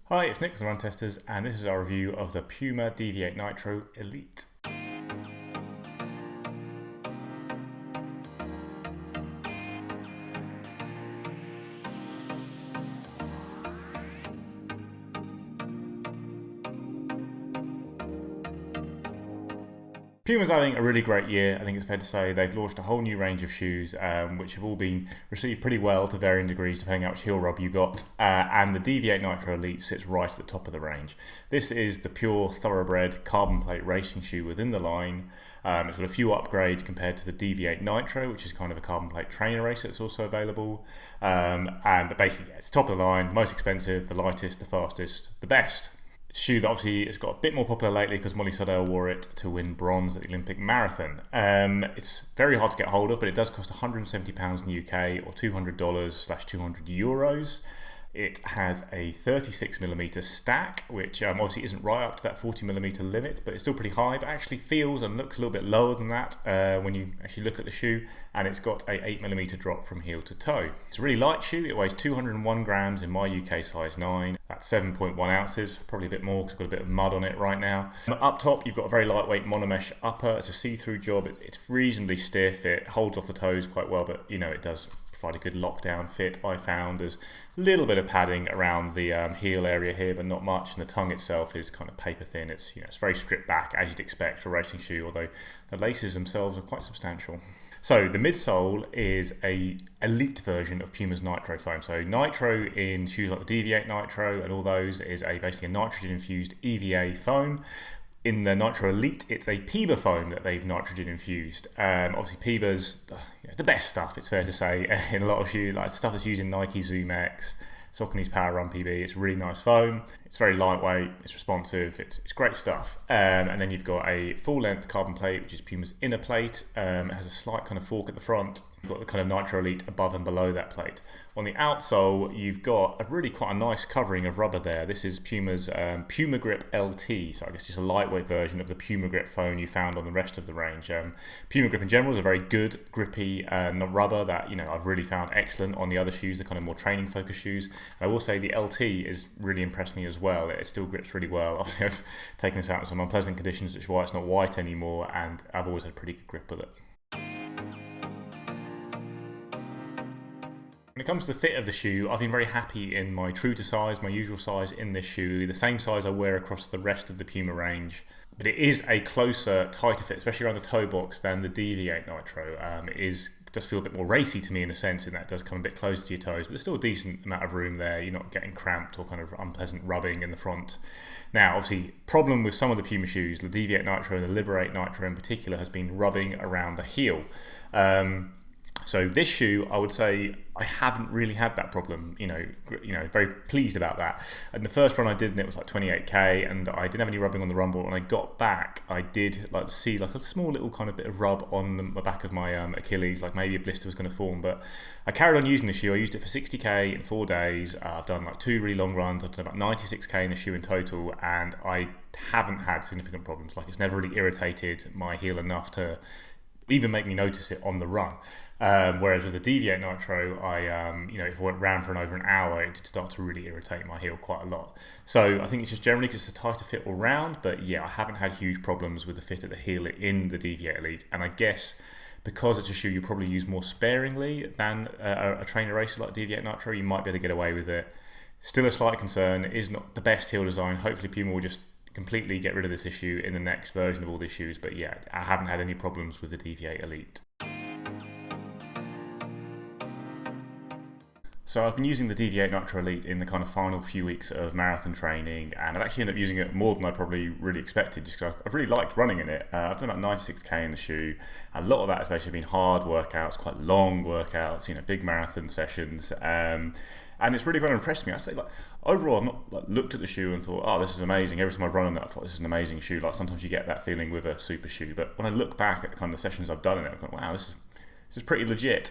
Hi, it's Nick from the Run Testers, and this is our review of the Puma Deviate Nitro Elite. Puma's having a really great year. I think it's fair to say they've launched a whole new range of shoes, which have all been received pretty well to varying degrees, depending on which heel rub you got. And the Deviate Nitro Elite sits right at the top of the range. This is the pure thoroughbred carbon plate racing shoe within the line. It's got a few upgrades compared to the Deviate Nitro, which is kind of a carbon plate trainer racer that's also available. But basically, it's top of the line, most expensive, the lightest, the fastest, the best. It's a shoe that obviously has got a bit more popular lately because Molly Sodell wore it to win bronze at the Olympic Marathon. It's very hard to get hold of, but it does cost £170 in the UK or $200/€200. It has a 36mm stack, which obviously isn't right up to that 40mm limit, but it's still pretty high, but actually feels and looks a little bit lower than that when you actually look at the shoe, and it's got a 8mm drop from heel to toe. It's a really light shoe. It weighs 201 grams in my UK size 9. That's 7.1 ounces, probably a bit more because I've got a bit of mud on it right now. Up top, you've got a very lightweight monomesh upper. It's a see-through job. It's reasonably stiff. It holds off the toes quite well, but it does provide a good lockdown fit. I found there's a little bit of padding around the heel area here, but not much, and the tongue itself is kind of paper thin. It's it's very stripped back as you'd expect for a racing shoe, although the laces themselves are quite substantial. So the midsole is a elite version of Puma's Nitro foam. So Nitro in shoes like the Deviate Nitro and all those is basically a nitrogen-infused EVA foam. In the Nitro Elite, it's a PEBA foam that they've nitrogen infused. Obviously, PEBA's the best stuff, it's fair to say, in a lot of shoes, like stuff that's used in Nike Zoom X, Saucony's Power Run PB. It's really nice foam. It's very lightweight. It's responsive. It's great stuff. And then you've got a full-length carbon plate, which is Puma's inner plate. It has a slight kind of fork at the front. You've got the kind of Nitro Elite above and below that plate. On the outsole, you've got quite a nice covering of rubber there. This is Puma's Puma Grip LT, so I guess just a lightweight version of the Puma Grip foam you found on the rest of the range. Puma Grip in general is a very good, grippy rubber that I've really found excellent on the other shoes, the kind of more training-focused shoes. And I will say the LT has really impressed me as well. It still grips really well. Obviously, I've taken this out in some unpleasant conditions, which is why it's not white anymore, and I've always had a pretty good grip with it. When it comes to the fit of the shoe, I've been very happy in my true to size, my usual size in this shoe, the same size I wear across the rest of the Puma range. But it is a closer, tighter fit, especially around the toe box, than the Deviate Nitro. It does feel a bit more racy to me in a sense, in that it does come a bit close to your toes, but there's still a decent amount of room there. You're not getting cramped or kind of unpleasant rubbing in the front. Now, obviously, problem with some of the Puma shoes, the Deviate Nitro and the Liberate Nitro in particular, has been rubbing around the heel. So this shoe, I would say, I haven't really had that problem. Very pleased about that. And the first run I did, and it was like 28k, and I didn't have any rubbing on the rumble. When I got back, I did see a small little kind of bit of rub on the back of my Achilles, like maybe a blister was going to form. But I carried on using the shoe. I used it for 60k in 4 days. I've done 2 really long runs. I've done about 96k in the shoe in total, and I haven't had significant problems. It's never really irritated my heel enough to even make me notice it on the run. Whereas with the Deviate Nitro, if I went round for over an hour, it did start to really irritate my heel quite a lot. So I think it's just generally just a tighter fit all round, but yeah, I haven't had huge problems with the fit at the heel in the Deviate Elite. And I guess because it's a shoe you probably use more sparingly than a trainer racer like Deviate Nitro, you might be able to get away with it. Still a slight concern. It is not the best heel design. Hopefully Puma will just completely get rid of this issue in the next version of all these shoes, but yeah, I haven't had any problems with the Deviate Elite. So I've been using the Deviate Nitro Elite in the kind of final few weeks of marathon training, and I've actually ended up using it more than I probably really expected, just because I've really liked running in it. I've done about 96k in the shoe. A lot of that has basically been hard workouts, quite long workouts, big marathon sessions, and it's really kind of impressed me. I'd say, overall, I've not looked at the shoe and thought, oh, this is amazing. Every time I've run on it, I thought, this is an amazing shoe. Sometimes you get that feeling with a super shoe, but when I look back at the kind of the sessions I've done in it, I've gone, wow, this is pretty legit.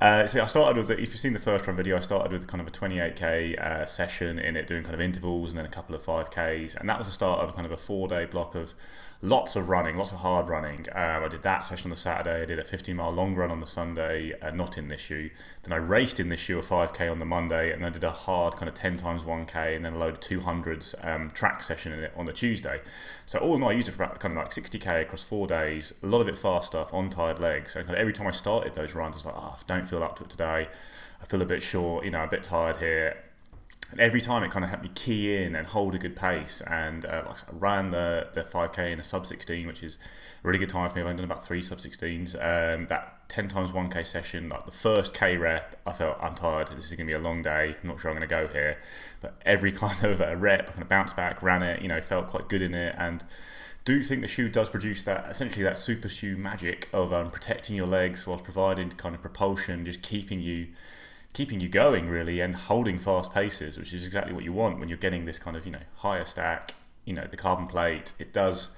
So I started with, if you've seen the first run video, I started with kind of a 28k session in it, doing kind of intervals and then a couple of 5ks, and that was the start of kind of a 4-day block of lots of running, lots of hard running. I did that session on the Saturday, I did a 15-mile long run on the Sunday, not in this shoe. Then I raced in this shoe a 5k on the Monday, and then I did a hard kind of 10 times 1k, and then a load of 200s track session in it on the Tuesday. So all in all, I used it for about kind of like 60k across 4 days, a lot of it fast stuff on tired legs. So kind of every time I started those runs, I was like, I don't feel up to it today. I feel a bit short, a bit tired here. And every time it kind of helped me key in and hold a good pace. And like I ran the 5k in a sub 16, which is a really good time for me. I've only done about 3 sub 16s. That 10 times 1k session, like the first k rep, I felt I'm tired. This is going to be a long day. I'm not sure I'm going to go here. But every kind of rep, I kind of bounced back, ran it, felt quite good in it. And do think the shoe does produce that, essentially that super shoe magic of protecting your legs whilst providing kind of propulsion, just keeping you going really, and holding fast paces, which is exactly what you want when you're getting this kind of higher stack, the carbon plate. It does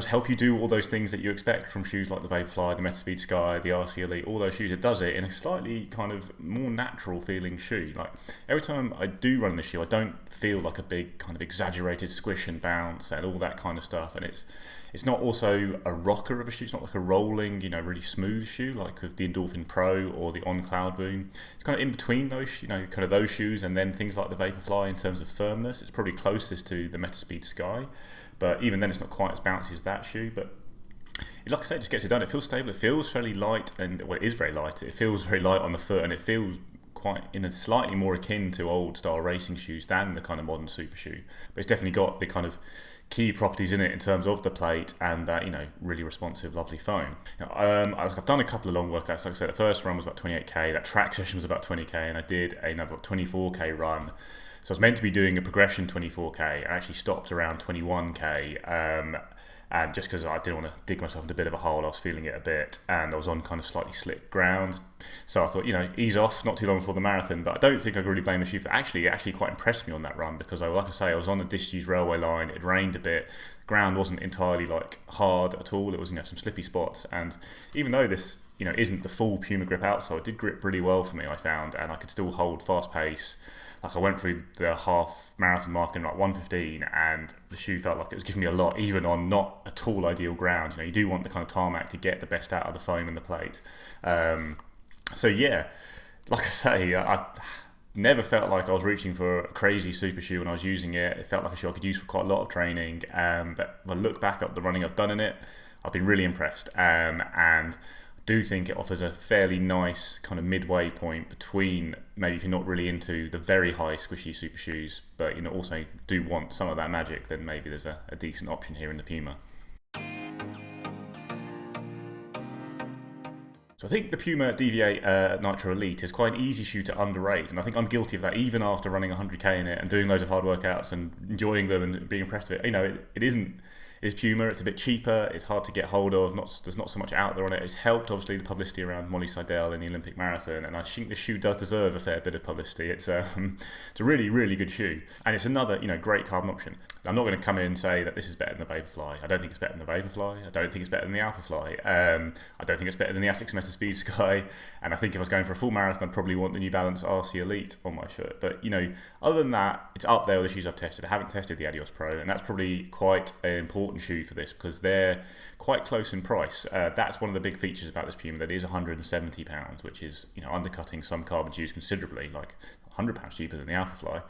help you do all those things that you expect from shoes like the Vaporfly, the Metaspeed Sky, the RC Elite, all those shoes. It does it in a slightly kind of more natural feeling shoe. Like every time I do run this shoe, I don't feel like a big kind of exaggerated squish and bounce and all that kind of stuff. And it's not also a rocker of a shoe. It's not like a rolling, really smooth shoe like with the Endorphin Pro or the On Cloud Boom. It's kind of in between those, kind of those shoes and then things like the Vaporfly in terms of firmness. It's probably closest to the Metaspeed Sky. But even then, it's not quite as bouncy as that shoe. But like I say, it just gets it done. It feels stable. It feels fairly light, and it is very light. It feels very light on the foot, and it feels quite slightly more akin to old style racing shoes than the kind of modern super shoe. But it's definitely got the kind of key properties in it in terms of the plate and that really responsive, lovely foam. I've done a couple of long workouts. Like I said, the first run was about 28k. That track session was about 20k, and I did another 24k run. So I was meant to be doing a progression 24k. I actually stopped around 21k, and just because I didn't want to dig myself into a bit of a hole, I was feeling it a bit, and I was on kind of slightly slick ground. So I thought, ease off, not too long before the marathon. But I don't think I could really blame the shoe for that. It actually quite impressed me on that run because, like I say, I was on a disused railway line. It rained a bit. Ground wasn't entirely hard at all. It was some slippy spots, and even though this isn't the full Puma grip outsole, it did grip really well for me, I found, and I could still hold fast pace. Like I went through the half marathon mark in 1:15, and the shoe felt like it was giving me a lot, even on not at all ideal ground. You do want the kind of tarmac to get the best out of the foam and the plate. So yeah, like I say, I never felt like I was reaching for a crazy super shoe when I was using it. It felt like a shoe I could use for quite a lot of training. But when I look back at the running I've done in it, I've been really impressed. And do think it offers a fairly nice kind of midway point between maybe if you're not really into the very high squishy super shoes, but also do want some of that magic, then maybe there's a decent option here in the Puma. So I think the Puma Deviate Nitro Elite is quite an easy shoe to underrate, and I think I'm guilty of that even after running 100k in it and doing loads of hard workouts and enjoying them and being impressed with it. It isn't. It's Puma, it's a bit cheaper, it's hard to get hold of, there's not so much out there on it. It's helped, obviously, the publicity around Molly Seidel in the Olympic Marathon, and I think the shoe does deserve a fair bit of publicity. It's a really, really good shoe, and it's another great carbon option. I'm not going to come in and say that this is better than the Vaporfly. I don't think it's better than the Vaporfly. I don't think it's better than the Alphafly. I don't think it's better than the Asics Metaspeed Sky, and I think if I was going for a full marathon, I'd probably want the New Balance RC Elite on my foot. But, other than that, it's up there with the shoes I've tested. I haven't tested the Adios Pro, and that's probably quite an important shoe for this because they're quite close in price. That's one of the big features about this Puma, that it is £170, which is undercutting some carbon shoes considerably, like £100 cheaper than the Alphafly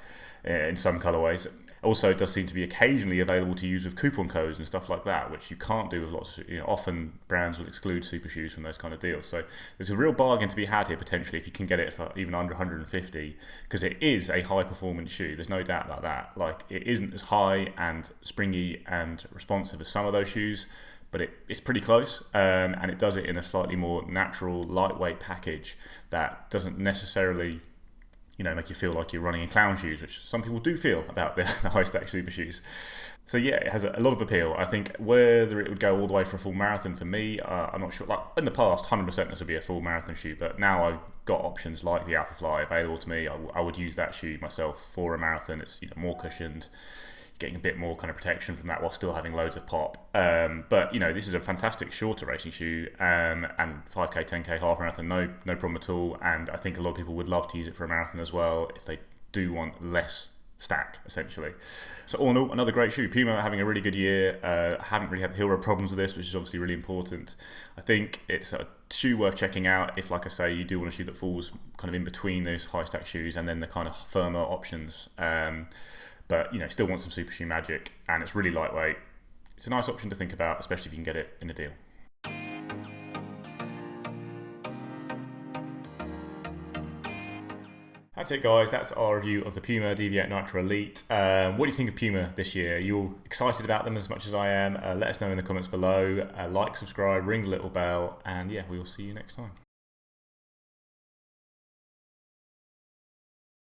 in some colourways. Also, it does seem to be occasionally available to use with coupon codes and stuff like that, which you can't do with lots of, often brands will exclude super shoes from those kind of deals. So there's a real bargain to be had here potentially if you can get it for even under 150, because it is a high performance shoe. There's no doubt about that. Like, it isn't as high and springy and responsive as some of those shoes, but it's pretty close, and it does it in a slightly more natural, lightweight package that doesn't necessarily make you feel like you're running in clown shoes, which some people do feel about the high stack super shoes. So yeah, it has a lot of appeal. I think whether it would go all the way for a full marathon for me, I'm not sure. Like in the past, 100% this would be a full marathon shoe, but now I've got options like the Alphafly available to me. I would use that shoe myself for a marathon. It's more cushioned. getting a bit more kind of protection from that while still having loads of pop. But you know, this is a fantastic shorter racing shoe, and 5k, 10k, half marathon, no problem at all. And I think a lot of people would love to use it for a marathon as well if they do want less stack, essentially. So all in all, another great shoe. Puma having a really good year. Haven't really had hill road problems with this, which is obviously really important. I think it's a shoe worth checking out if, like I say, you do want a shoe that falls kind of in between those high stack shoes and then the kind of firmer options. But you know, still want some super shoe magic, and it's really lightweight. It's a nice option to think about, especially if you can get it in a deal. That's it, guys. That's our review of the Puma Deviate Nitro Elite. What do you think of Puma this year? Are you all excited about them as much as I am? Let us know in the comments below. Like, subscribe, ring the little bell, and yeah, we will see you next time.